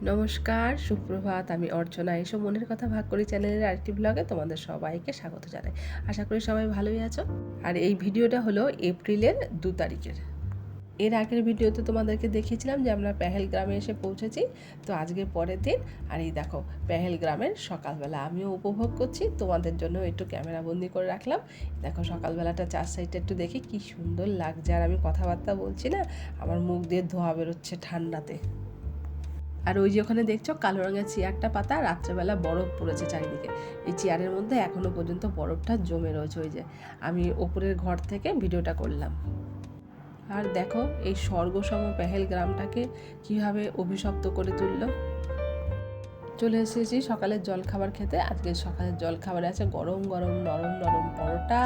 নমস্কার, সুপ্রভাত। আমি অর্চনা। এসব মনের কথা ভাগ করি চ্যানেলের আরেকটি ব্লগে তোমাদের সবাইকে স্বাগত জানাই। আশা করি সবাই ভালোই আছো। আর এই ভিডিওটা হলো এপ্রিলের 2 তারিখের। এর আগের ভিডিওতে তোমাদেরকে দেখিয়েছিলাম যে আমরা পেহেলগ্রামে এসে পৌঁছেছি। তো আজকের পরের দিন, আর এই দেখো পেহেলগ্রামের সকালবেলা আমিও উপভোগ করছি, তোমাদের জন্য একটু ক্যামেরা বন্দি করে রাখলাম। দেখো সকালবেলাটা চার সাইডটা একটু দেখি কি সুন্দর লাগছে। আর আমি কথাবার্তা বলছি না, আমার মুখ দিয়ে ধোঁয়া বেরোচ্ছে ঠান্ডাতে। আর ওই যে ওখানে দেখছো কালো রঙের চেয়ারটা পাতা, রাত্রেবেলা বরফ পড়েছে চারিদিকে। এই চেয়ারের মধ্যে এখনো পর্যন্ত বরফটা জমে রয়েছে। ওই যে আমি ওপরের ঘর থেকে ভিডিওটা করলাম। আর দেখো এই স্বর্গসম পেহেলগ্রামটাকে কিভাবে অভিশপ্ত করে তুললো। চলে এসেছি সকালের জলখাবার খেতে। আজকে সকালের জলখাবারে আছে গরম গরম নরম নরম পরোটা,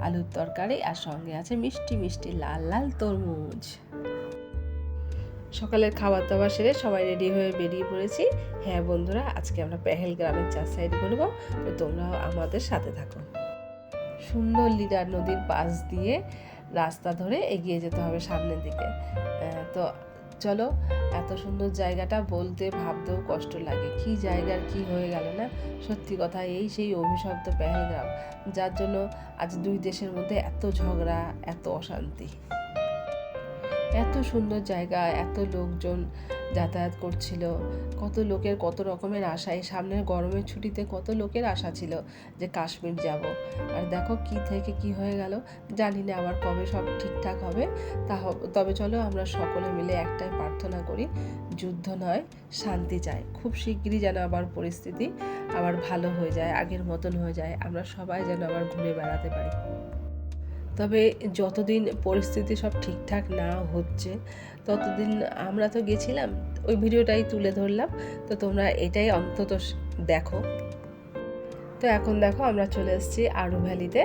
আলুর তরকারি, আর সঙ্গে আছে মিষ্টি মিষ্টি লাল লাল তরমুজ। সকালের খাবার দাবার সেরে সবাই রেডি হয়ে বেরিয়ে পড়েছি। হ্যাঁ বন্ধুরা, আজকে আমরা পেহেলগ্রামের 4 সাইড ঘুরবো, তো তোমরাও আমাদের সাথে থাকো। সুন্দর লিডার নদীর পাশ দিয়ে রাস্তা ধরে এগিয়ে যেতে হবে সামনের দিকে। তো চলো, এত সুন্দর জায়গাটা বলতে ভাবতেও কষ্ট লাগে, কি জায়গার কি হয়ে গেল না। সত্যি কথা, এই সেই অভিশপ্ত পেহেলগ্রাম, যার জন্য আজ দুই দেশের মধ্যে এত ঝগড়া, এত অশান্তি। এত সুন্দর জায়গা, এত লোকজন যাতায়াত করছিল, কত লোকের কত রকমের আশা। এই সামনের গরমের ছুটিতে কত লোকের আশা ছিল যে কাশ্মীর যাব। আর দেখো কি থেকে কি হয়ে গেল, জানি না আবার কবে সব ঠিকঠাক হবে। তবে চলো আমরা সকলে মিলে একটাই প্রার্থনা করি, যুদ্ধ নয়, শান্তি চাই। খুব শিগগিরই যেন আবার পরিস্থিতি আবার ভালো হয়ে যায়, আগের মতন হয়ে যায়, আমরা সবাই যেন আবার ঘুরে বেড়াতে পারি। তবে যতদিন পরিস্থিতি সব ঠিকঠাক না হচ্ছে ততদিন আমরা তো গেছিলাম, ওই ভিডিওটাই তুলে ধরলাম। তো তোমরা এটাই অন্তত দেখো। তো এখন দেখো আমরা চলে এসেছি আরু ভ্যালিতে।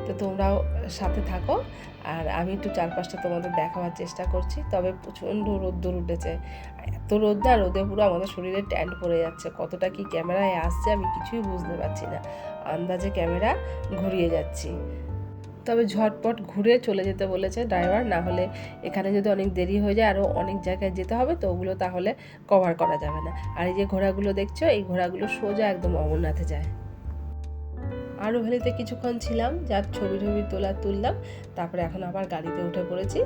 তো তোমরাও সাথে থাকো, আর আমি একটু চারপাশটা তোমাদের দেখাবার চেষ্টা করছি। তবে প্রচণ্ড রোদ্দুর উঠেছে, এত রোদ না, রোদে পুরো আমাদের শরীরে ট্যান্ট পড়ে যাচ্ছে। কতটা কি ক্যামেরায় আসছে আমি কিছুই বুঝতে পারছি না, আন্দাজে ক্যামেরা ঘুরিয়ে যাচ্ছি। তবে ঝটপট ঘুরে চলে যেতে বলেছে ড্রাইভার, না হলে এখানে যদি অনেক দেরি হয়ে যায় আরও অনেক জায়গায় যেতে হবে, তো ওগুলো তাহলে কভার করা যাবে না। আর এই যে ঘোড়াগুলো দেখছো, এই ঘোড়াগুলো সোজা একদম অমরনাথে যায়। আরও ভ্যালিতে কিছুক্ষণ ছিলাম, যার ছবি তুললাম। তারপরে এখন আবার গাড়িতে উঠে পড়েছি।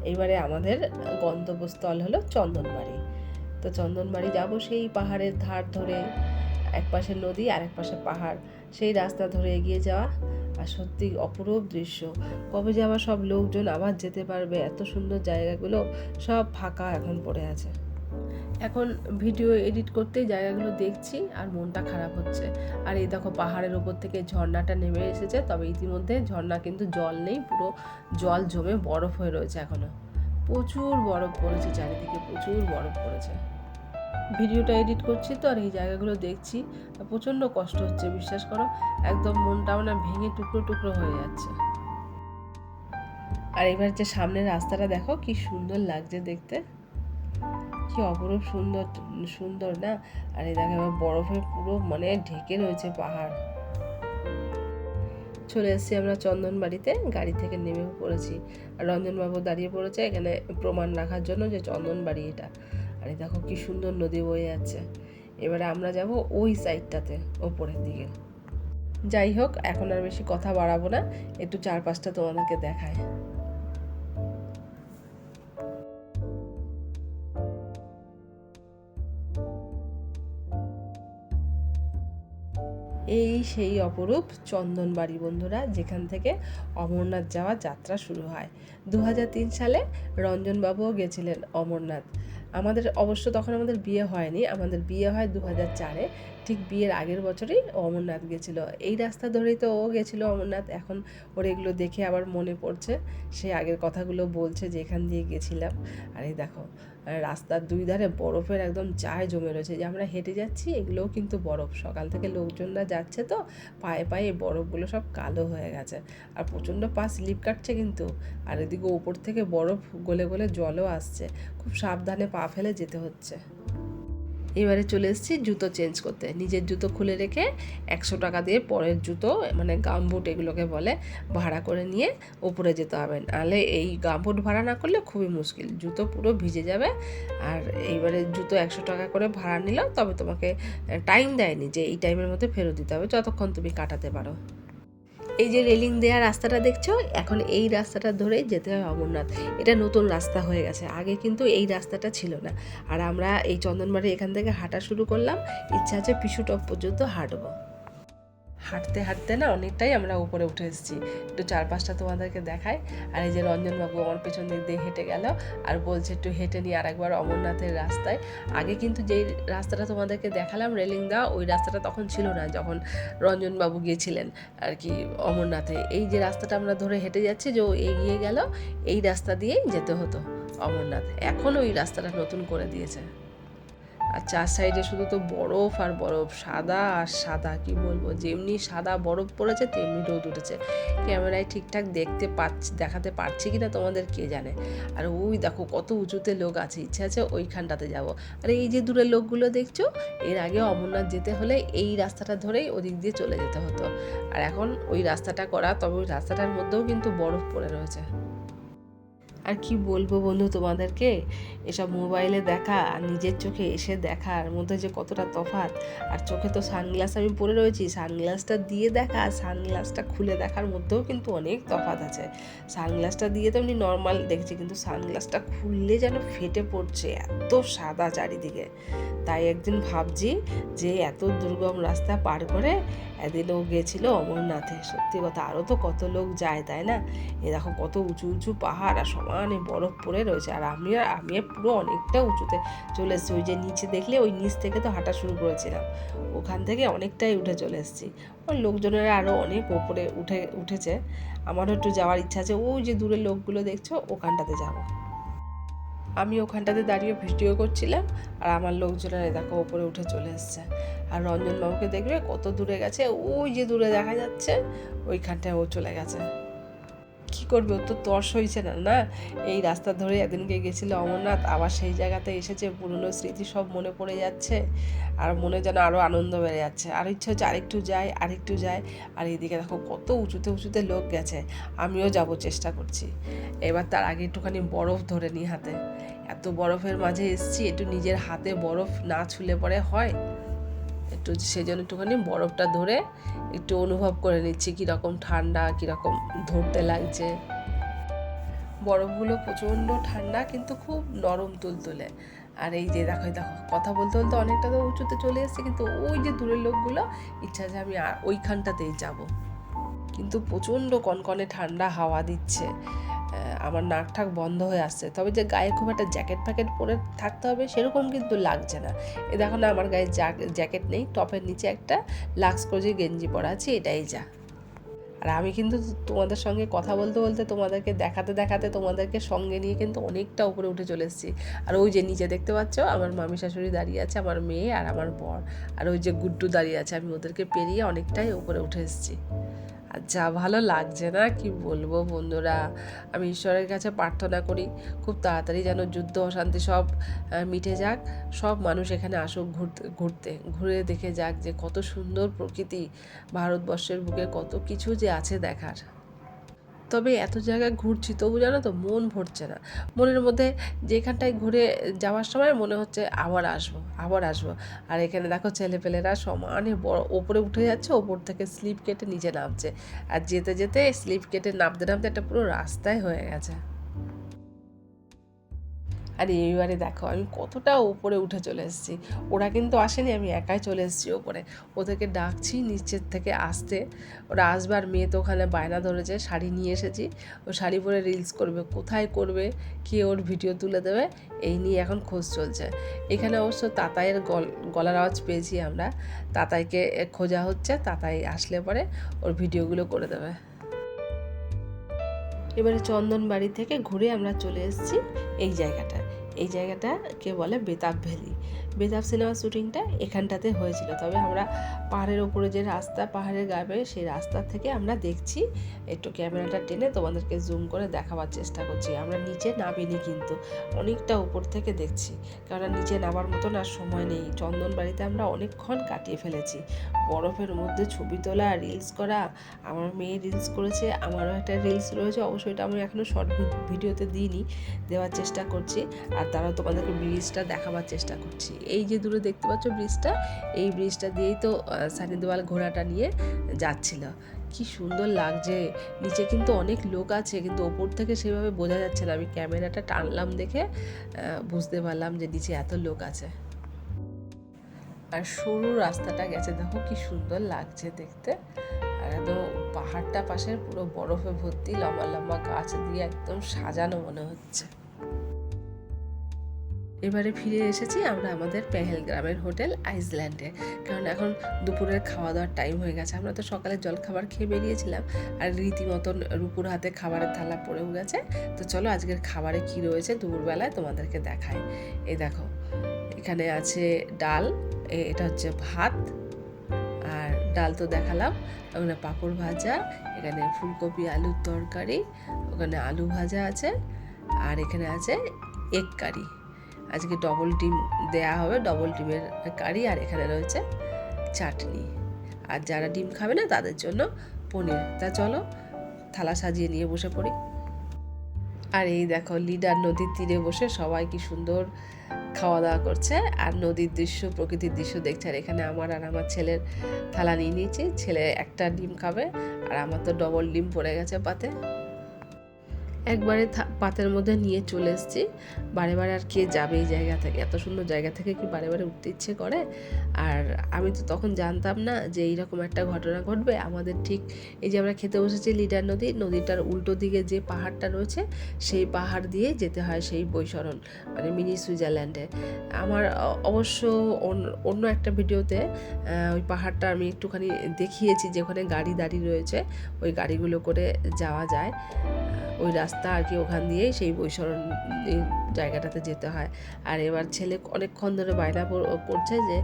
এইবারে আমাদের গন্তব্যস্থল হলো চন্দনবাড়ি। তো চন্দনবাড়ি যাব সেই পাহাড়ের ধার ধরে, এক পাশে নদী আর এক পাশে পাহাড়, সেই রাস্তা ধরে এগিয়ে যাওয়া। আর সত্যি অপরূপ দৃশ্য। কবে যে আবার সব লোকজন আবার যেতে পারবে, এত সুন্দর জায়গাগুলো সব ফাঁকা এখন পড়ে আছে। এখন ভিডিও এডিট করতেই জায়গাগুলো দেখছি আর মনটা খারাপ হচ্ছে। আর এই দেখো পাহাড়ের ওপর থেকে ঝর্ণাটা নেমে এসেছে, তবে ইতিমধ্যে ঝর্ণা কিন্তু জল নেই, পুরো জল জমে বরফ হয়ে রয়েছে এখনো। প্রচুর বরফ পড়েছে চারিদিকে, প্রচুর বরফ পড়েছে। ভিডিওটা এডিট করছি তো, আর এই জায়গাগুলো দেখছি, প্রচণ্ড কষ্ট হচ্ছে, বিশ্বাস করো। একদম মনটা না ভেঙে টুকরো টুকরো হয়ে যাচ্ছে। আর এবার যে সামনের রাস্তাটা দেখো কি সুন্দর লাগছে দেখতে, কি অপরূপ সুন্দর সুন্দর না। আর এই দেখো এবার বরফে পুরো মানে ঢেকে রয়েছে পাহাড়। চলে এসেছি আমরা চন্দনবাড়িতে, গাড়ি থেকে নেমে পড়েছি। আর রঞ্জনবাবু দাঁড়িয়ে পড়েছে এখানে প্রমাণ রাখার জন্য যে চন্দনবাড়ি এটা। আর এই দেখো কি সুন্দর নদী বয়ে যাচ্ছে। এবারে আমরা যাব ওই সাইডটাতে, ওপরের দিকে। যাই হোক, এখন আর বেশি কথা বাড়াবো না, একটু চারপাশটা তোমাদেরকে দেখায়। এই সেই অপরূপ চন্দনবাড়ি বন্ধুরা, যেখান থেকে অমরনাথ যাওয়ার যাত্রা শুরু হয়। 2003 সালে রঞ্জনবাবুও গেছিলেন অমরনাথ। আমাদের অবশ্য তখন আমাদের বিয়ে হয়নি, আমাদের বিয়ে হয় 2004-এ। ঠিক বিয়ের আগের বছরই অমরনাথ গেছিল। এই রাস্তা ধরেই তো ও গেছিলো অমরনাথ। এখন ওর এগুলো দেখে আবার মনে পড়ছে, সে আগের কথাগুলো বলছে যে এখান দিয়ে গেছিলাম। আর এই দেখো রাস্তার দুই ধারে বরফের একদম চায় জমে রয়েছে, যে আমরা হেঁটে যাচ্ছি এগুলোও কিন্তু বরফ। সকাল থেকে লোকজনরা যাচ্ছে তো, পায়ে পায়ে এই বরফগুলো সব কালো হয়ে গেছে। আর প্রচণ্ড পা স্লিপ কাটছে কিন্তু। আর এদিকে ওপর থেকে বরফ গলে গলে জলও আসছে, খুব সাবধানে পা ফেলে যেতে হচ্ছে। এবারে চলে এসেছি জুতো চেঞ্জ করতে। নিজের জুতো খুলে রেখে 100 টাকা দিয়ে পরের জুতো, মানে গামবুট এগুলোকে বলে, ভাড়া করে নিয়ে ওপরে যেতে হবে। নাহলে এই গামবুট ভাড়া না করলে খুবই মুশকিল, জুতো পুরো ভিজে যাবে। আর এইবারে জুতো 100 টাকা করে ভাড়া নিল, তবে তোমাকে টাইম দেয়নি যে এই টাইমের মধ্যে ফেরত দিতে হবে, যতক্ষণ তুমি কাটাতে পারো। এই যে রেলিং দেওয়া রাস্তাটা দেখছো, এখন এই রাস্তাটা ধরেই যেতে হয় অমরনাথ। এটা নতুন রাস্তা হয়ে গেছে, আগে কিন্তু এই রাস্তাটা ছিল না। আর আমরা এই চন্দনবাড়ি এখান থেকে হাঁটা শুরু করলাম, ইচ্ছা আছে পিছু টপ পর্যন্ত হাঁটবো। হাঁটতে হাঁটতে না অনেকটাই আমরা উপরে উঠে এসেছি, একটু চারপাশটা তোমাদেরকে দেখায়। আর এই যে রঞ্জনবাবু আমার পেছন দিক দিয়ে হেঁটে গেল আর বলছে একটু হেঁটে নিয়ে আরেকবার অমরনাথের রাস্তায়। আগে কিন্তু যেই রাস্তাটা তোমাদেরকে দেখালাম রেলিং দেওয়া, ওই রাস্তাটা তখন ছিল না যখন রঞ্জনবাবু গিয়েছিলেন আর কি অমরনাথে। এই যে রাস্তাটা আমরা ধরে হেঁটে যাচ্ছি, যে ও এগিয়ে গেল, এই রাস্তা দিয়েই যেতে হতো অমরনাথ। এখন ওই রাস্তাটা নতুন করে দিয়েছে। আর চার সাইডে শুধু তো বরফ আর বরফ, সাদা আর সাদা, কি বলবো, যেমনি সাদা বরফ পড়েছে তেমনি রোদ উঠেছে। ক্যামেরায় ঠিকঠাক দেখাতে পারছি কিনা তোমাদের কে জানে। আর ওই দেখো কত উঁচুতে লোক আছে, ইচ্ছা আছে ওইখানটাতে যাব। আর এই যে দূরের লোকগুলো দেখছো, এর আগে অমরনাথ যেতে হলে এই রাস্তাটা ধরেই ওদিক দিয়ে চলে যেতে হতো। আর এখন ওই রাস্তাটা করা, তবে ওই রাস্তাটার মধ্যেও কিন্তু বরফ পড়ে রয়েছে। আর কি বলবো বন্ধু তোমাদেরকে, এসব মোবাইলে দেখা আর নিজের চোখে এসে দেখার মধ্যে যে কতটা তফাৎ। আর চোখে তো সানগ্লাস আমি পরে রয়েছি, সানগ্লাসটা দিয়ে দেখা আর সানগ্লাসটা খুলে দেখার মধ্যেও কিন্তু অনেক তফাৎ আছে। সানগ্লাসটা দিয়ে তো এমনি নর্মাল দেখছি, কিন্তু সানগ্লাসটা খুললে যেন ফেটে পড়ছে, এত সাদা চারিদিকে। তাই একদিন ভাবছি যে এত দুর্গম রাস্তা পার করে এদিনও গেছিল অমরনাথে। সত্যি কথা, আরও তো কত লোক যায়, তাই না? এ দেখো কত উঁচু উঁচু পাহাড় আর সমানে বরফ পড়ে রয়েছে। আর আমি পুরো অনেকটা উঁচুতে চলে এসেছি। ওই যে নিচে দেখলে, ওই নিচ থেকে তো হাঁটা শুরু করেছিলাম, ওখান থেকে অনেকটাই উঠে চলে এসেছি। ওই লোকজনেরা আরও অনেক ওপরে উঠেছে। আমারও একটু যাওয়ার ইচ্ছা আছে, ওই যে দূরের লোকগুলো দেখছো ওখানটাতে যাবো। আমি ওখানটাতে দাঁড়িয়ে ভিডিও করছিলাম, আর আমার লোকজনেরা দেখো ওপরে উঠে চলে এসছে। আর রঞ্জনবাবুকে দেখবে কত দূরে গেছে, ওই যে দূরে দেখা যাচ্ছে ওইখানটায় ও চলে গেছে। কী করবে, ওর তো তর্স হয়েছে না না। এই রাস্তা ধরে একদিনকে গেছিলো অমরনাথ, আবার সেই জায়গাতে এসেছে, পুরনো স্মৃতি সব মনে পড়ে যাচ্ছে। আর মনে যেন আরও আনন্দ বেড়ে যাচ্ছে, আর ইচ্ছে হচ্ছে আরেকটু যায়। আর এইদিকে দেখো কত উঁচুতে লোক গেছে, আমিও যাব চেষ্টা করছি। এবার তার আগে একটুখানি বরফ ধরে নিই হাতে। এত বরফের মাঝে এসছি, একটু নিজের হাতে বরফ না ছুলে পরে হয়, একটু সেজন্য একটুখানি বরফটা ধরে একটু অনুভব করে নিচ্ছি কীরকম ঠান্ডা, কীরকম ধরতে লাগছে। বরফগুলো প্রচণ্ড ঠান্ডা, কিন্তু খুব নরম তুলতুলে। আর এই যে দেখো কথা বলতে বলতে অনেকটা তো উঁচুতে চলে এসেছে, কিন্তু ওই যে দূরের লোকগুলো, ইচ্ছা আছে আমি ওইখানটাতেই যাব। কিন্তু প্রচণ্ড কনকনে ঠান্ডা হাওয়া দিচ্ছে, আমার নাক ঠাক বন্ধ হয়ে আসছে। তবে যে গায়ে খুব একটা জ্যাকেট ফ্যাকেট পরে থাকতে হবে সেরকম কিন্তু লাগছে না। এ দেখো না, আমার গায়ে জ্যাকেট নেই, টপের নিচে একটা লাক্স করে গেঞ্জি পরা আছে, এটাই যা। আর আমি কিন্তু তোমাদের সঙ্গে কথা বলতে বলতে, তোমাদেরকে দেখাতে তোমাদেরকে সঙ্গে নিয়ে কিন্তু অনেকটা উপরে উঠে চলে এসেছি। আর ওই যে নিচে দেখতে পাচ্ছ, আমার মামি শাশুড়ি দাঁড়িয়ে আছে, আমার মেয়ে আর আমার বর, আর ওই যে গুড্ডু দাঁড়িয়ে আছে। আমি ওদেরকে পেরিয়ে অনেকটাই উপরে উঠে এসেছি। আর যা ভালো লাগছে না, কি বলবো বন্ধুরা। আমি ঈশ্বরের কাছে প্রার্থনা করি খুব তাড়াতাড়ি যেন যুদ্ধ অশান্তি সব মিটে যাক, সব মানুষ এখানে আসুক ঘুরে দেখে যাক যে কত সুন্দর প্রকৃতি, ভারতবর্ষের বুকে কত কিছু যে আছে দেখার। তবে এত জায়গায় ঘুরছি, তবু জানো তো মন ভরছে না। মনের মধ্যে যেখানটায় ঘুরে যাওয়ার সময় মনে হচ্ছে আবার আসবো। আর এখানে দেখো ছেলেপেলেরা সমানে বড় ওপরে উঠে যাচ্ছে, ওপর থেকে স্লিপ কেটে নিচে নামছে। আর যেতে যেতে স্লিপ কেটে নামতে একটা পুরো রাস্তায় হয়ে গেছে। আর এইবারে দেখো আমি কতটা উপরে উঠে চলে এসেছি। ওরা কিন্তু আসেনি, আমি একাই চলে এসেছি ওপরে। ওদেরকে ডাকছি নিচের থেকে আসতে, ওরা আসবার। মেয়ে তো ওখানে বায়না ধরেছে, শাড়ি নিয়ে এসেছি, ও শাড়ি পরে রিলস করবে, কোথায় করবে, কে ওর ভিডিও তুলে দেবে, এই নিয়ে এখন খোঁজ চলছে। এখানে অবশ্য তাতাইয়ের গলার আওয়াজ পেয়েছি আমরা, তাতাইকে খোঁজা হচ্ছে, তাতাই আসলে পরে ওর ভিডিওগুলো করে দেবে। এবারে চন্দনবাড়ি থেকে ঘুরে আমরা চলে এসেছি এই জায়গাটাকে বলে বেতাব ভ্যালি। বেতাব সিনেমার শ্যুটিংটা এখানটাতে হয়েছিল। তবে আমরা পাহাড়ের ওপরে যে রাস্তা, পাহাড়ের গায়ে সেই রাস্তার থেকে আমরা দেখছি, একটু ক্যামেরাটা টেনে তোমাদেরকে জুম করে দেখাবার চেষ্টা করছি। আমরা নিচে নামিনি, কিন্তু অনেকটা উপর থেকে দেখছি, কারণ নিচে নামার মতন আর সময় নেই। চন্দনবাড়িতে আমরা অনেকক্ষণ কাটিয়ে ফেলেছি, বরফের মধ্যে ছবি তোলা, রিলস করা। আমার মেয়ে রিলস করেছে, আমারও একটা রিলস রয়েছে, অবশ্যই এটা আমি এখনও শর্ট ভিডিওতে দিইনি, দেওয়ার চেষ্টা করছি। আর তারাও তোমাদেরকে ব্রিজটা দেখাবার চেষ্টা করছি। এই যে দূরে দেখতে পাচ্ছ ব্রিজটা, এই ব্রিজটা দিয়েই তো সানি দেওয়াল ঘোড়াটা নিয়ে যাচ্ছিল। কি সুন্দর লাগছে। নিচে কিন্তু অনেক লোক আছে, কিন্তু ওপর থেকে সেভাবে বোঝা যাচ্ছে না। আমি ক্যামেরাটা টানলাম দেখে বুঝতে পারলাম যে নিচে এত লোক আছে। আর সরু রাস্তাটা গেছে, দেখো কি সুন্দর লাগছে দেখতে। আর একদম পাহাড়টা পাশে পুরো বরফে ভর্তি, লম্বা লম্বা গাছ দিয়ে একদম সাজানো মনে হচ্ছে। এবারে ফিরে এসেছি আমরা আমাদের পেহেলগ্রামের হোটেল আইসল্যান্ডে, কারণ এখন দুপুরের খাওয়া দাওয়ার টাইম হয়ে গেছে। আমরা তো সকালে জলখাবার খেয়ে বেরিয়েছিলাম, আর রীতিমতন রূপুর হাতে খাবারের থালা পড়েও গেছে। তো চলো আজকের খাবারে কি রয়েছে দুপুরবেলায় তোমাদেরকে দেখাই। এই দেখো, এখানে আছে ডাল, এটা হচ্ছে ভাত, আর ডাল তো দেখালাম, ওখানে পাঁপড় ভাজা, এখানে ফুলকপি আলুর তরকারি, ওখানে আলু ভাজা আছে, আর এখানে আছে এগ কারি। আজকে ডবল ডিম দেয়া হবে, ডবল ডিমের কারি, আর এখানে রয়েছে চাটনি। আর যারা ডিম খাবে না তাদের জন্য পনির। তা চলো থালা সাজিয়ে নিয়ে বসে পড়ি। আর এই দেখো লিডার নদীর তীরে বসে সবাই কি সুন্দর খাওয়া দাওয়া করছে, আর নদীর দৃশ্য, প্রকৃতির দৃশ্য দেখছে। আর এখানে আমার ছেলের থালা নিয়ে নিয়েছি, ছেলে একটা ডিম খাবে, আর আমার তো ডবল ডিম পড়ে গেছে পাতে। একবারে পাতের মধ্যে নিয়ে চলে এসেছি। বারে বারে আর কে যাবে এই জায়গা থেকে, এত সুন্দর জায়গা থেকে কি বারে বারে উঠতে ইচ্ছে করে। আর আমি তো তখন জানতাম না যে এইরকম একটা ঘটনা ঘটবে আমাদের। ঠিক এই যে আমরা খেতে বসেছি লিডার নদী, নদীটার উল্টো দিকে যে পাহাড়টা রয়েছে, সেই পাহাড় দিয়ে যেতে হয় সেই বৈশরণ, মানে মিনি সুইজারল্যান্ডে। আমার অবশ্য অন্য একটা ভিডিওতে ওই পাহাড়টা আমি একটুখানি দেখিয়েছি, যে ওখানে গাড়ি দাঁড়িয়ে রয়েছে, ওই গাড়িগুলো করে যাওয়া যায় ওই রাস্তা আর কি, ওখান দিয়েই সেই বৈশরণ জায়গাটাতে যেতে হয়। আর এবার ছেলে অনেকক্ষণ ধরে বায়না করছে যে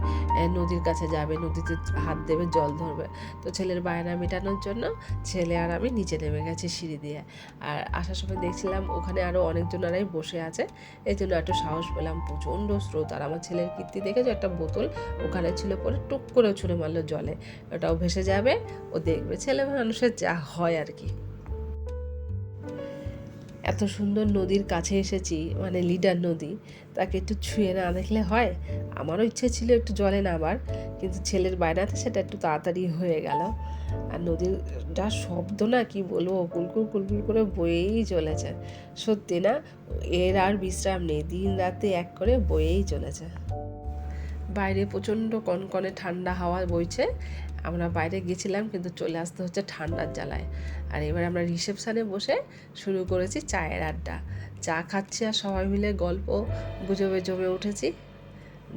নদীর কাছে যাবে, নদীতে হাত দেবে, জল ধরবে। তো ছেলের বায়না মেটানোর জন্য ছেলে আর আমি নিচে নেমে গেছি সিঁড়ি দিয়ে। আর আসার সময় দেখছিলাম ওখানে আরও অনেকজনেরাই বসে আছে, এই জন্য একটু সাহস পেলাম। প্রচণ্ড স্রোত, আর আমার ছেলের কীর্তি দেখেছো, একটা বোতল ওখানে ছিল, পরে টুক করে ছুঁড়ে মারলো জলে, ওটাও ভেসে যাবে, ও দেখবে। ছেলে মানুষের যা হয় আর কি। এত সুন্দর নদীর কাছে এসেছি, মানে লিডার নদী, তাকে একটু ছুঁয়ে না দেখলে হয়? আমারও ইচ্ছে ছিল একটু জলে নামার, কিন্তু ছেলের বায়নাতে সেটা একটু তাড়াতাড়ি হয়ে গেল। আর নদীর যা শব্দ না, কি বলবো, কুলকুল কুলকুল করে বয়েই চলেছে। সত্যি না, এর আর বিশ্রাম নেই, দিন রাতে এক করে বয়েই চলেছে। বাইরে প্রচণ্ড কনকনে ঠান্ডা হাওয়া বইছে। আমরা বাইরে গেছিলাম, কিন্তু চলে আসতে হচ্ছে ঠান্ডার জ্বালায়। আর এবার আমরা রিসেপশানে বসে শুরু করেছি চায়ের আড্ডা। চা খাচ্ছি আর সবাই মিলে গল্প গুজবে জমে উঠেছি।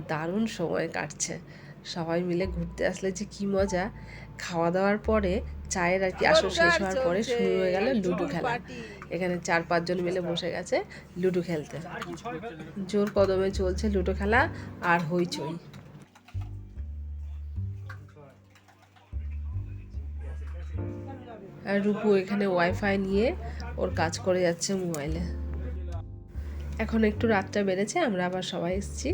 দারুণ সময় কাটছে, সবাই মিলে ঘুরতে আসলে যে কি মজা। খাওয়া দাওয়ার পরে চায়ের আর কি আসর শেষ হওয়ার পরে শুরু হয়ে গেল লুডো খেলা। এখানে 4-5 জন মিলে বসে গেছে লুডো খেলতে। জোর কদমে চলছে লুডো খেলা আর হইচই। আর রূপু এখানে ওয়াইফাই নিয়ে ওর কাজ করে যাচ্ছে মোবাইলে। এখন একটু রাতটা বেড়েছে, আমরা আবার সবাই এসেছি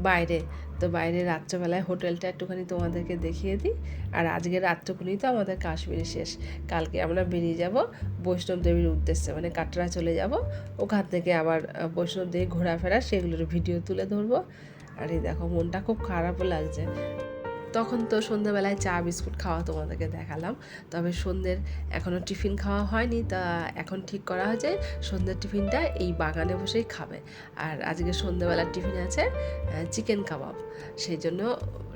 বাইরে। তো বাইরে রাত্রেবেলায় হোটেলটা একটুখানি তোমাদেরকে দেখিয়ে দিই। আর আজকে রাতটুকুনি তো আমাদের কাশ্মীরে শেষ। কালকে আমরা বেরিয়ে যাব বৈষ্ণব দেবীর উদ্দেশ্যে, মানে কাটরা চলে যাব। ওখান থেকে আবার বৈষ্ণব দেবী ঘোরাফেরা, সেগুলোর ভিডিও তুলে ধরবো। আর এই দেখো, মনটা খুব খারাপও লাগছে। তখন তো সন্ধ্যাবেলায় চা বিস্কুট খাওয়া তোমাদেরকে দেখালাম, তবে সন্ধ্যের এখনও টিফিন খাওয়া হয়নি। তা এখন ঠিক করা হয়েছে সন্ধ্যের টিফিনটা এই বাগানে বসেই খাবে। আর আজকে সন্ধ্যাবেলার টিফিন আছে চিকেন কাবাব, সেই জন্য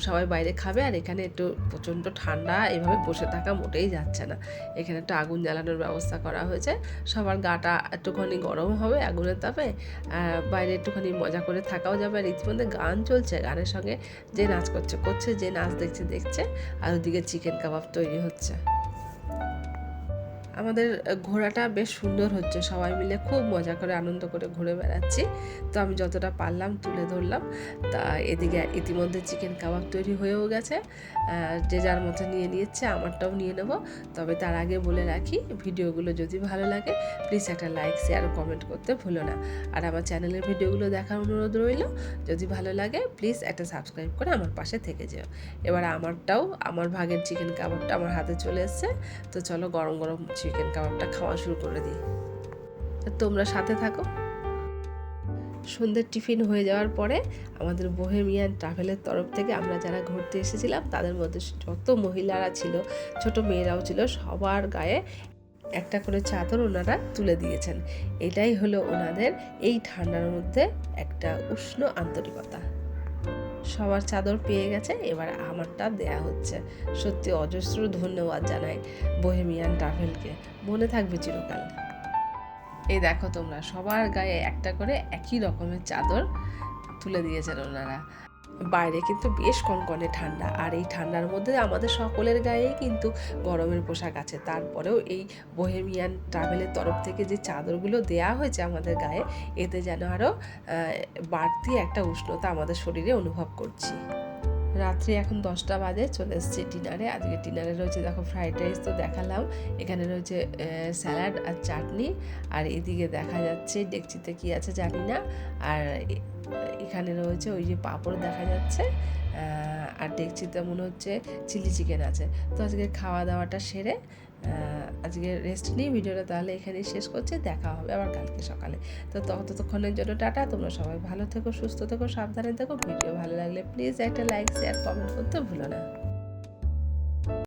সবাই বাইরে খাবে। আর এখানে একটু প্রচণ্ড ঠান্ডা, এভাবে বসে থাকা মোটেই যাচ্ছে না। এখানে একটা আগুন জ্বালানোর ব্যবস্থা করা হয়েছে, সবার গাটা একটুখানি গরম হবে আগুনের তাপে, বাইরে একটুখানি মজা করে থাকাও যাবে। আর ইতিমধ্যে গান চলছে, গানের সঙ্গে যে নাচ করছে, যে নাচ দেখছে, আর ওদিকে চিকেন কাবাব তৈরি হচ্ছে। আমাদের ঘোরাটা বেশ সুন্দর হচ্ছে, সবাই মিলে খুব মজা করে আনন্দ করে ঘুরে বেড়াচ্ছি। তো আমি যতটা পারলাম তুলে ধরলাম। তা এদিকে ইতিমধ্যে চিকেন কাবাব তৈরি হয়েও গেছে, যে যার মতো নিয়ে নিচ্ছে, আমারটাও নিয়ে নেব। তবে তার আগে বলে রাখি, ভিডিওগুলো যদি ভালো লাগে প্লিজ একটা লাইক শেয়ার কমেন্ট করতে ভুলো না। আর আমার চ্যানেলের ভিডিওগুলো দেখার অনুরোধ রইল, যদি ভালো লাগে প্লিজ একটা সাবস্ক্রাইব করে আমার পাশে থেকে যেও। এবার আমার ভাগের চিকেন কাবাবটা আমার হাতে চলে এসছে। তো চলো গরম গরম চিকেন কাবাবটা খাওয়া শুরু করে দিই, তোমরা সাথে থাকো। সন্ধ্যের টিফিন হয়ে যাওয়ার পরে আমাদের বোহেমিয়ান ট্রাভেলের তরফ থেকে আমরা যারা ঘুরতে এসেছিলাম তাদের মধ্যে যত মহিলারা ছিল, ছোট মেয়েরাও ছিল, সবার গায়ে একটা করে চাদর ওনারা তুলে দিয়েছেন। এটাই হলো ওনাদের এই ঠান্ডার মধ্যে একটা উষ্ণ আন্তরিকতা। সবার চাদর পেয়ে গেছে, এবার আমারটা দেয়া হচ্ছে। সত্যি অজস্র ধন্যবাদ জানাই বোহেমিয়ান ট্রাভেলকে, মনে থাকবে চিরকাল। এই দেখো তোমরা, সবার গায়ে একটা করে একই রকমের চাদর তুলে দিয়েছেন ওনারা। বাইরে কিন্তু বেশ কনকনে ঠান্ডা, আর এই ঠান্ডার মধ্যে আমাদের সকলের গায়েই কিন্তু গরমের পোশাক আছে। তারপরেও এই বোহেমিয়ান ট্রাভেলের তরফ থেকে যে চাদরগুলো দেয়া হয়েছে আমাদের গায়ে, এতে যেন আরও বাড়তি একটা উষ্ণতা আমাদের শরীরে অনুভব করছি। রাত্রি এখন 10টা বাজে, চলে এসেছি ডিনারে। আজকে ডিনারে রয়েছে দেখো ফ্রাইড রাইস তো দেখালাম, এখানে রয়েছে স্যালাড আর চাটনি, আর এদিকে দেখা যাচ্ছে ডেকচিতে কি আছে জানি না, আর এখানে রয়েছে ওই যে পাঁপড় দেখা যাচ্ছে, আর ডেকচিতে মনে হচ্ছে চিলি চিকেন আছে। তো আজকে খাওয়া দাওয়াটা সেরে আজকে রেস্ট নিয়ে ভিডিওটা তাহলে এখানেই শেষ করছি। দেখা হবে আবার কালকে সকালে। তো ততক্ষণের জন্য টাটা। তোমরা সবাই ভালো থেকো, সুস্থ থেকো, সাবধানে থেকো। ভিডিও ভালো লাগলে প্লিজ একটা লাইক শেয়ার কমেন্ট করতে ভুলো না।